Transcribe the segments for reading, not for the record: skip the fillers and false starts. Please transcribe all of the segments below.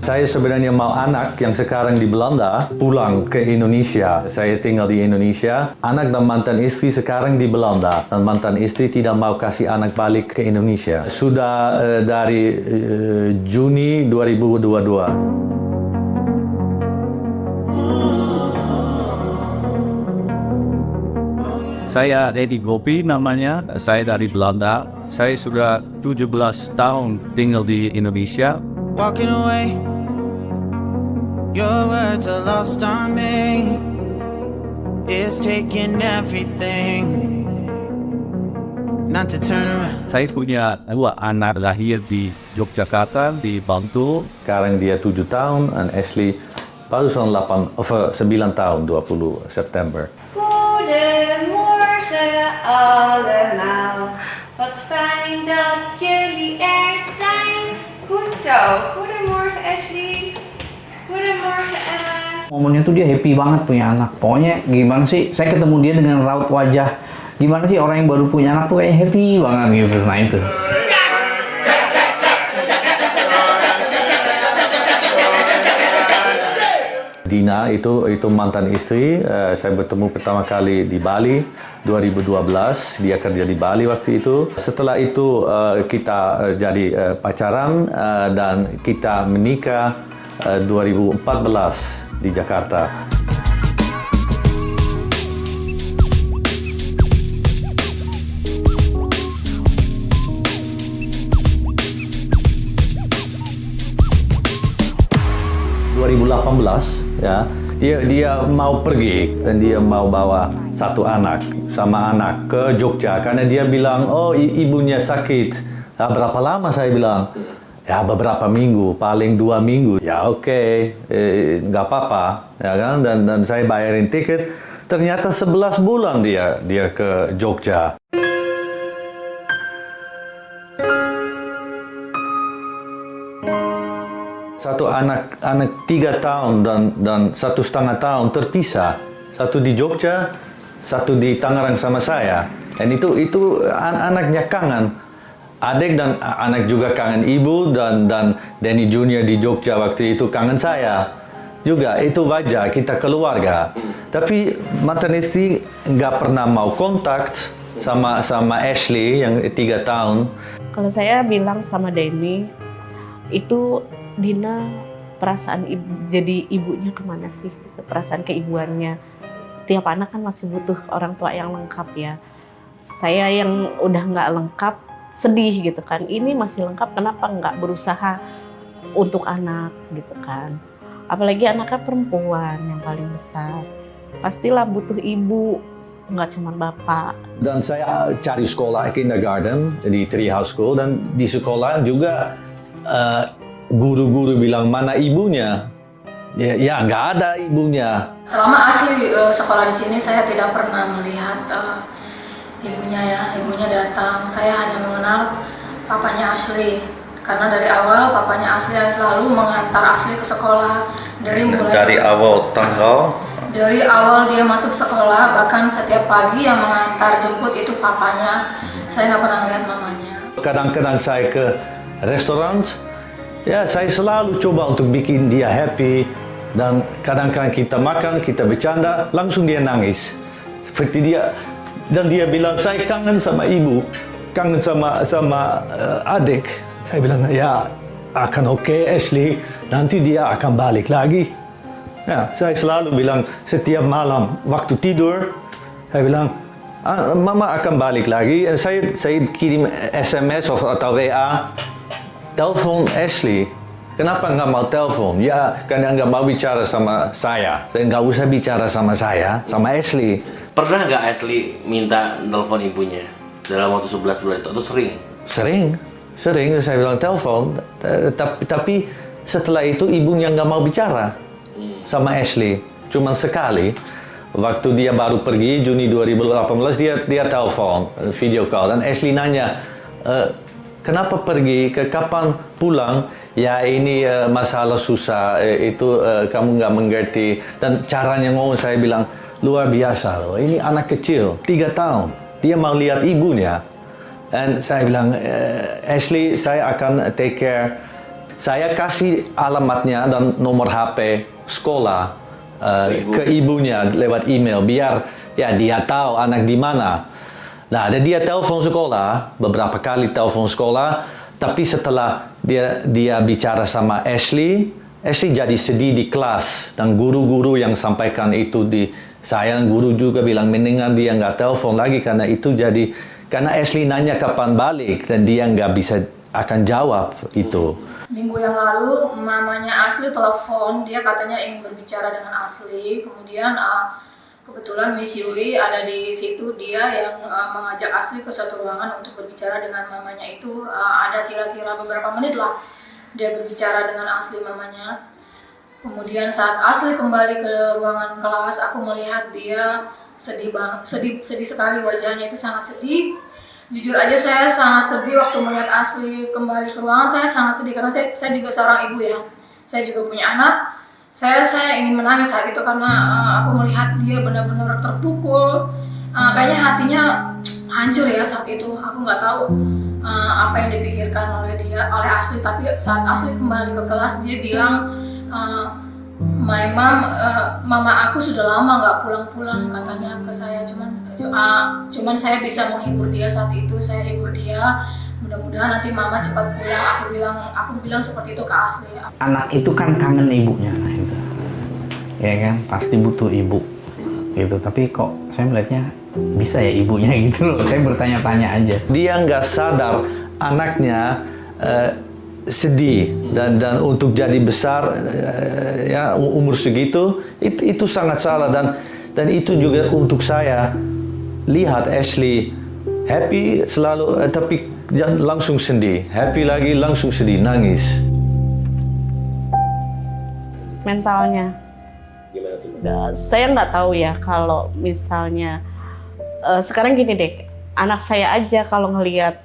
Saya sebenarnya mau anak yang sekarang di Belanda pulang ke Indonesia. Saya tinggal di Indonesia. Anak dan mantan istri sekarang di Belanda. Dan mantan istri tidak mau kasih anak balik ke Indonesia. Sudah dari Juni 2022. Saya Dedi Gopi namanya, saya dari Belanda. Saya sudah 17 tahun tinggal di Indonesia. Walking away, your words are lost on me. It's taking everything not to turn around. Saya punya dua anak lahir di Yogyakarta, di Bantul. Sekarang dia 7 tahun, dan Ashley baru 9 tahun, 20 September. Goedemorgen allemaal, wat fijn dat jullie er zijn. Goed zo, goedemorgen Ashley, goedemorgen Ella. Momennya tuh dia happy banget punya anak. Pokoknya gimana sih, saya ketemu dia dengan raut wajah. Gimana sih orang yang baru punya anak tuh kayak happy banget gitu. Nah itu. Dina itu mantan istri. Saya bertemu pertama kali di Bali 2012. Dia kerja di Bali waktu itu. Setelah itu kita jadi pacaran dan kita menikah 2014 di Jakarta. Ya, dia mau pergi dan dia mau bawa satu anak sama anak ke Jogja karena dia bilang, oh ibunya sakit. Nah, berapa lama saya bilang? Ya beberapa minggu, paling 2 minggu. Ya oke, nggak apa-apa, ya kan? Dan saya bayarin tiket. Ternyata 11 bulan dia ke Jogja. Satu anak 3 tahun dan 1,5 tahun terpisah. Satu di Jogja, satu di Tangerang sama saya. Dan itu anaknya kangen. Adik dan anak juga kangen ibu dan Danny Junior di Jogja waktu itu kangen saya. Juga itu wajar, kita keluarga. Tapi mantan istri nggak pernah mau kontak sama Ashley yang 3 tahun. Kalau saya bilang sama Danny, itu Dina perasaan jadi ibunya kemana sih? Perasaan keibuannya. Tiap anak kan masih butuh orang tua yang lengkap ya. Saya yang udah nggak lengkap, sedih gitu kan. Ini masih lengkap, kenapa nggak berusaha untuk anak gitu kan? Apalagi anaknya perempuan yang paling besar. Pastilah butuh ibu, nggak cuma bapak. Dan saya cari sekolah kindergarten di Treehouse School, dan di sekolah juga guru-guru bilang mana ibunya? Ya nggak ada ibunya. Selama Ashley sekolah di sini saya tidak pernah melihat ibunya ya. Ibunya datang. Saya hanya mengenal papanya Ashley karena dari awal papanya Ashley selalu mengantar Ashley ke sekolah dari awal tanggal. Dari awal dia masuk sekolah, bahkan setiap pagi yang mengantar jemput itu papanya. Saya nggak pernah lihat mamanya. Kadang-kadang saya ke restoran. Ya, saya selalu coba untuk bikin dia happy, dan kadang-kadang kita makan, kita bercanda, langsung dia nangis. Seperti dia, dan dia bilang, saya kangen sama ibu, kangen sama adik. Saya bilang, ya akan oke Ashley, nanti dia akan balik lagi. Ya, saya selalu bilang setiap malam waktu tidur, saya bilang, mama akan balik lagi. Saya kirim SMS atau WA. Telepon Ashley, kenapa nggak mau telepon? Ya, karena nggak mau bicara sama saya. Saya nggak usah bicara sama saya, sama Ashley. Pernah nggak Ashley minta telepon ibunya dalam waktu 11 bulan itu, atau sering? Sering, saya bilang telepon. Tapi setelah itu ibunya nggak mau bicara sama Ashley. Cuma sekali, waktu dia baru pergi, Juni 2018, dia telepon, video call. Dan Ashley nanya, kenapa pergi? Kapan pulang? Ya ini masalah susah, itu kamu nggak mengerti. Dan caranya ngomong saya bilang, luar biasa loh. Ini anak kecil, 3 tahun. Dia mau lihat ibunya. Dan saya bilang, Ashley, saya akan take care saya kasih alamatnya dan nomor HP sekolah ke ibunya lewat email biar ya dia tahu anak di mana. Nah, dan dia telepon sekolah, beberapa kali telepon sekolah, tapi setelah dia bicara sama Ashley jadi sedih di kelas, dan guru-guru yang sampaikan itu saya guru juga bilang mendingan dia nggak telepon lagi karena Ashley nanya kapan balik dan dia nggak bisa akan jawab itu. Minggu yang lalu mamanya Ashley telepon, dia katanya ingin berbicara dengan Ashley. Kemudian kebetulan Miss Yuri ada di situ, dia yang mengajak Ashley ke suatu ruangan untuk berbicara dengan mamanya itu. Ada kira-kira beberapa menit lah dia berbicara dengan Ashley mamanya. Kemudian saat Ashley kembali ke ruangan kelas, aku melihat dia sedih sekali, wajahnya itu sangat sedih. Jujur aja saya sangat sedih waktu melihat Ashley kembali ke ruangan. Saya sangat sedih karena saya juga seorang ibu ya. Saya juga punya anak. Saya ingin menangis saat itu karena aku melihat dia benar-benar terpukul. Kayaknya hatinya hancur ya saat itu. Aku nggak tahu apa yang dipikirkan oleh Ashley. Tapi saat Ashley kembali ke kelas, dia bilang, "My mom, mama aku sudah lama nggak pulang-pulang," katanya ke saya. Cuman saya bisa menghibur dia saat itu. Saya hibur dia. Mudah-mudahan nanti mama cepat pulang. Aku bilang seperti itu ke Ashley. Anak itu kan kangen ibunya, nah itu. Ya kan, pasti butuh ibu. Gitu. Tapi kok saya melihatnya bisa ya ibunya gitu loh. Saya bertanya-tanya aja. Dia nggak sadar anaknya sedih dan untuk jadi besar ya umur segitu itu sangat salah, dan itu juga untuk saya lihat Ashley happy selalu tapi langsung sedih, happy lagi langsung sedih, nangis. Mentalnya. Saya nggak tahu ya kalau misalnya sekarang gini deh, anak saya aja kalau ngelihat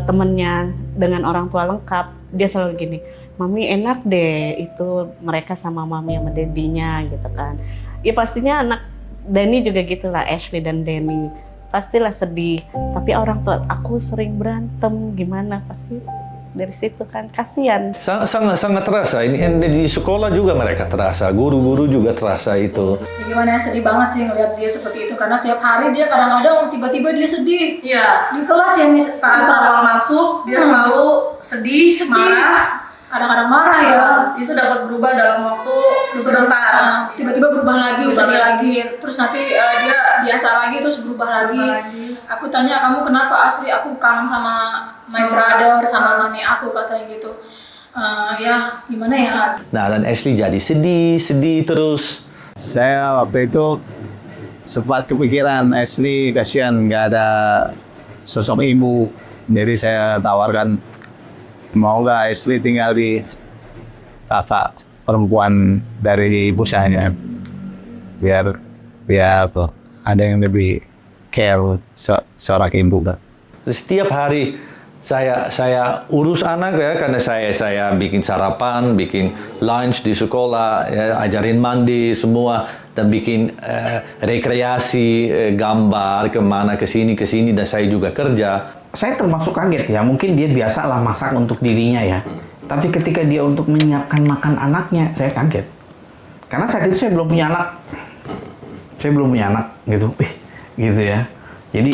temennya dengan orang tua lengkap, dia selalu gini, "Mami enak deh itu mereka sama mami sama dedinya," gitu kan. Ya pastinya anak Danny juga gitulah, Ashley dan Danny pastilah sedih. Tapi orang tua aku sering berantem, gimana pasti dari situ kan kasihan. Sangat terasa. Ini di sekolah juga mereka terasa, guru-guru juga terasa itu. Ya, gimana ya, sedih banget sih ngeliat dia seperti itu karena tiap hari dia kadang-kadang tiba-tiba dia sedih. Iya. Di kelas ya Saat awal masuk dia selalu sedih, marah. Kadang-kadang marah ya. Itu dapat berubah dalam waktu sebentar. Tiba-tiba berubah lagi, sedih lagi. Terus nanti dia biasa lagi, terus berubah lagi. Aku tanya, "Kamu kenapa Ashley?" "Aku kangen sama my brother, sama mami aku," katanya gitu. Ya gimana ya. Nah, dan Ashley jadi sedih terus. Saya waktu itu sempat kepikiran Ashley kasihan nggak ada sosok ibu. Jadi saya tawarkan, mau nggak Ashley tinggal di kakak perempuan dari ibu saya, biar tuh ada yang lebih care seorang ibu. Setiap hari saya urus anak ya, karena saya bikin sarapan, bikin lunch di sekolah, ya, ajarin mandi semua, dan bikin rekreasi, gambar kemana kesini, dan saya juga kerja. Saya termasuk kaget ya, mungkin dia biasalah masak untuk dirinya ya. Tapi ketika dia untuk menyiapkan makan anaknya, saya kaget. Karena saat itu saya belum punya anak. Gitu. Gitu ya. Jadi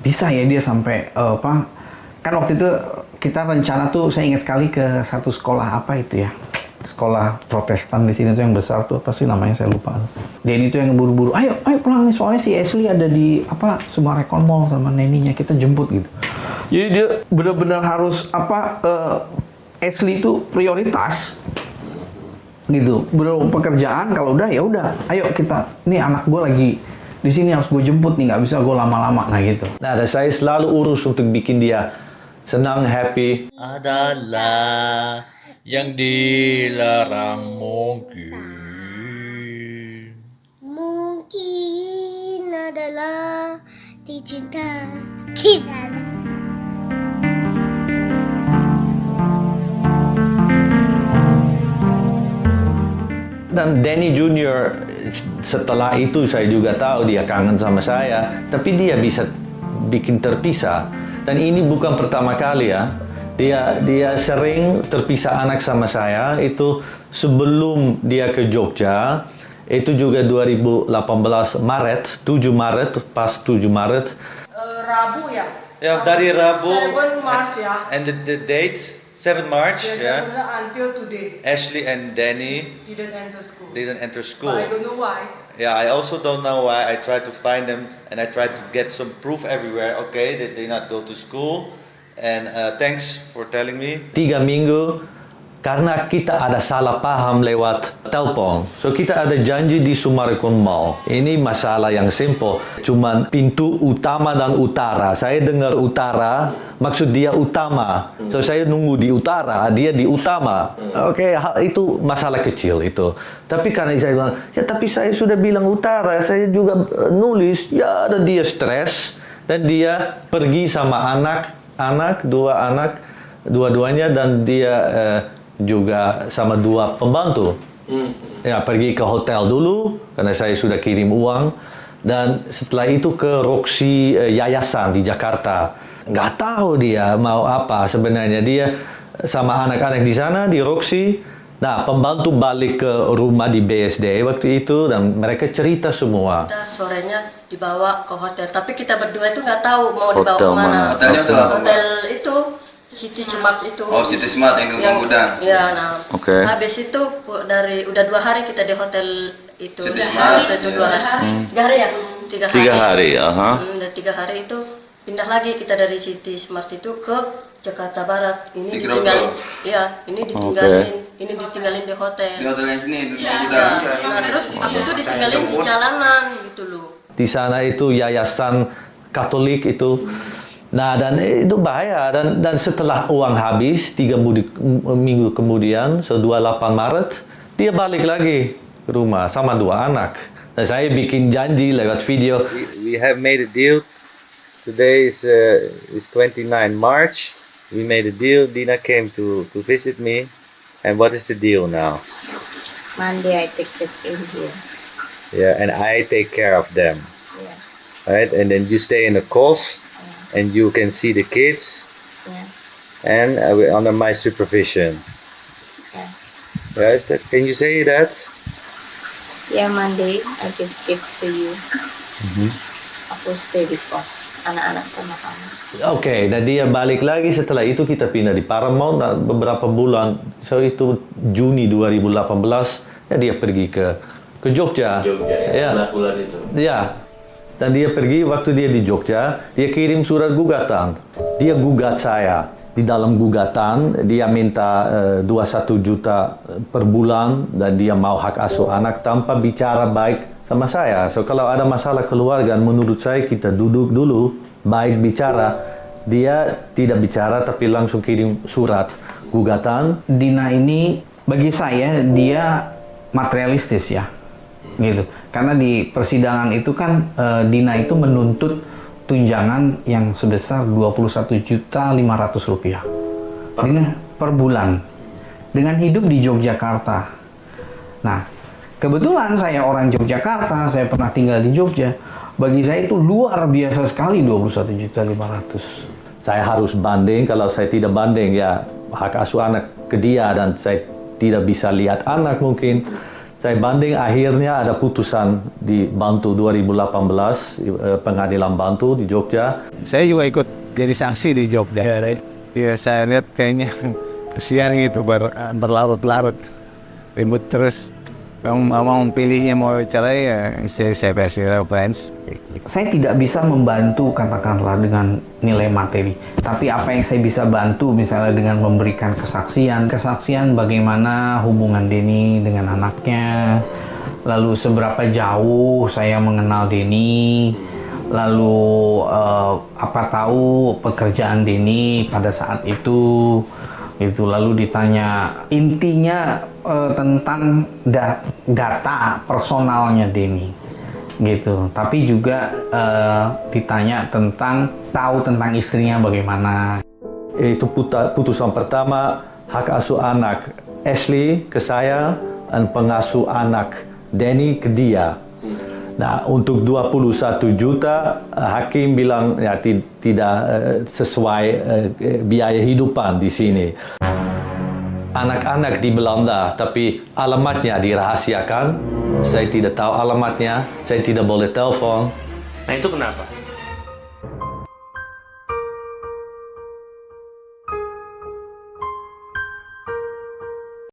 bisa ya dia sampai kan waktu itu kita rencana tuh, saya ingat sekali ke satu sekolah apa itu ya. Sekolah Protestan di sini tuh yang besar tuh, apa sih namanya saya lupa. Denny itu yang buru-buru, ayo pulang nih, soalnya si Ashley ada di Sumarekon Mall sama neninya, kita jemput gitu. Jadi dia benar-benar harus Ashley itu prioritas gitu. Belum pekerjaan, kalau udah ya udah, ayo kita, nih anak gue lagi di sini harus gue jemput nih, nggak bisa gue lama-lama, nah gitu. Nah, dan saya selalu urus untuk bikin dia senang, happy. Adalah yang dilarang mungkin adalah dicinta kita. Dan Danny Junior, setelah itu saya juga tahu dia kangen sama saya, tapi dia bisa bikin terpisah. Dan ini bukan pertama kali ya. Dia sering terpisah anak sama saya itu sebelum dia ke Jogja. Itu juga 2018 Maret, 7 Maret, pas 7 Maret. Rabu ya? Ya, dari Rabu. 7 March ya? And the date, 7 March, Yes, yeah. until today. Ashley and Danny Didn't enter school. didn't enter school. But I don't know why. Yeah, I also don't know why. I tried to find them and I tried to get some proof everywhere, okay, that they not go to school. And thanks for telling me. 3 minggu karena kita ada salah paham lewat telepon. So kita ada janji di Summarecon Mall. Ini masalah yang simple. Cuman pintu utama dan utara. Saya dengar utara, maksud dia utama. So saya nunggu di utara, dia di utama. Oke, itu masalah kecil itu. Tapi karena saya bilang, ya tapi saya sudah bilang utara, saya juga nulis. Ya ada dia stres dan dia pergi sama dua-duanya dan dia juga sama 2 pembantu. Ya, pergi ke hotel dulu karena saya sudah kirim uang dan setelah itu ke Roxy Yayasan di Jakarta. Nggak tahu dia mau apa sebenarnya. Dia sama anak-anak di sana di Roxy. Nah, pembantu balik ke rumah di BSD waktu itu dan mereka cerita semua. Sorenya dibawa ke hotel, tapi kita berdua itu nggak tahu mau dibawa kemana. Hotelnya itu apa? Hotel itu City Smart itu. Oh, City Smart yang di Gudang. Iya, nah. Oke. Habis itu udah 2 hari kita di hotel itu. City Smart. Itu 2 hari. 3 hari ya? 3 hari. 3 hari, Dan 3 hari itu pindah lagi kita dari City Smart itu ke Jakarta Barat. Ini ditinggalin. Iya, ini ditinggalin. Ini ditinggalin di hotel. Di hotel yang sini, di Iya. Nah, terus aku tuh ditinggalin di jalanan gitu loh. Di sana itu yayasan Katolik itu. Nah, dan itu bahaya dan setelah uang habis 3 minggu kemudian, so 28 Maret, dia balik lagi ke rumah sama 2 anak. Dan saya bikin janji lewat video. We have made a deal. Today is 29 March. We made a deal. Dina came to visit me. And what is the deal now? Monday I take the in here. Yeah, and I take care of them. Yeah. Right? And then you stay in the course. And you can see the kids, and under my supervision. Yes, can you say that? Yeah, Monday I give gift to you. Aku stay di kos, anak-anak sama kamu. Oke, dan dia balik lagi setelah itu kita pindah di Paramount beberapa bulan. So itu Juni 2018, ya dia pergi ke Jogja. Ya, 11 bulan itu. Ya. Dan dia pergi, waktu dia di Jogja, dia kirim surat gugatan. Dia gugat saya. Di dalam gugatan, dia minta 21 juta per bulan dan dia mau hak asuh anak tanpa bicara baik sama saya. So, kalau ada masalah keluarga, menurut saya kita duduk dulu, baik bicara. Dia tidak bicara tapi langsung kirim surat gugatan. Dina ini, bagi saya, dia materialistis ya. Gitu. Karena di persidangan itu kan Dina itu menuntut tunjangan yang sebesar Rp21.500.000 per bulan dengan hidup di Yogyakarta. Nah, kebetulan saya orang Yogyakarta, saya pernah tinggal di Jogja. Bagi saya itu luar biasa sekali 21.500.000. Saya harus banding, kalau saya tidak banding ya hak asuh anak ke dia dan saya tidak bisa lihat anak mungkin. Saya banding, akhirnya ada putusan di Bantu 2018, pengadilan Bantu di Jogja. Saya juga ikut jadi saksi di Jogja. Ya, saya lihat kayaknya kesian gitu berlarut-larut. Ribut terus. Kalau mau pilihnya mau cerai ya saya kasih reference. Saya tidak bisa membantu katakanlah dengan nilai materi. Tapi apa yang saya bisa bantu misalnya dengan memberikan kesaksian bagaimana hubungan Denny dengan anaknya, lalu seberapa jauh saya mengenal Denny, lalu apa tahu pekerjaan Denny pada saat itu. Lalu ditanya intinya tentang data personalnya Denny gitu, tapi juga ditanya tahu tentang istrinya bagaimana. Itu putusan pertama, hak asuh anak Ashley ke saya dan pengasuh anak Denny ke dia. Nah, untuk 21 juta, hakim bilang ya tidak sesuai biaya hidupan di sini. Anak-anak di Belanda, tapi alamatnya dirahasiakan. Saya tidak tahu alamatnya, saya tidak boleh telepon. Nah itu kenapa?